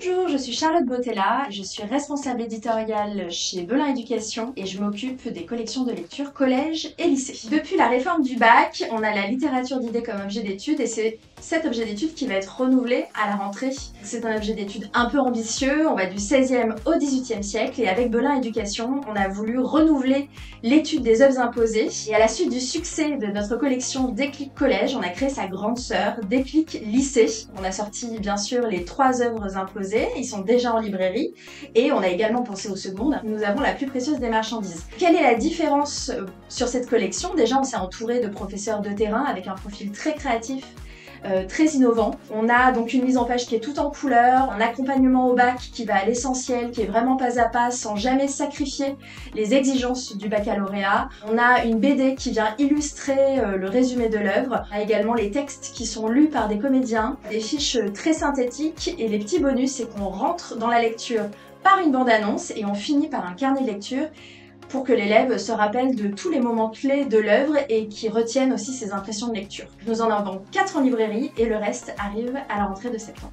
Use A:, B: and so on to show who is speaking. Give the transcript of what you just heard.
A: Bonjour, je suis Charlotte Bottella, je suis responsable éditoriale chez Belin Éducation et je m'occupe des collections de lecture collège et lycée. Depuis la réforme du bac, on a la littérature d'idées comme objet d'étude et c'est cet objet d'étude qui va être renouvelé à la rentrée. C'est un objet d'étude un peu ambitieux, on va du 16e au 18e siècle et avec Belin Éducation, on a voulu renouveler l'étude des œuvres imposées et à la suite du succès de notre collection Déclic Collège, on a créé sa grande sœur Déclic Lycée. On a sorti bien sûr les 3 œuvres imposées, ils sont déjà en librairie et on a également pensé aux secondes. Nous avons la plus précieuse des marchandises. Quelle est la différence sur cette collection? Déjà, on s'est entouré de professeurs de terrain avec un profil très créatif, très innovant. On a donc une mise en page qui est tout en couleur, un accompagnement au bac qui va à l'essentiel, qui est vraiment pas à pas, sans jamais sacrifier les exigences du baccalauréat. On a une BD qui vient illustrer le résumé de l'œuvre. On a également les textes qui sont lus par des comédiens, des fiches très synthétiques et les petits bonus, c'est qu'on rentre dans la lecture par une bande-annonce et on finit par un carnet de lecture pour que l'élève se rappelle de tous les moments clés de l'œuvre et qui retienne aussi ses impressions de lecture. Nous en avons 4 en librairie et le reste arrive à la rentrée de septembre.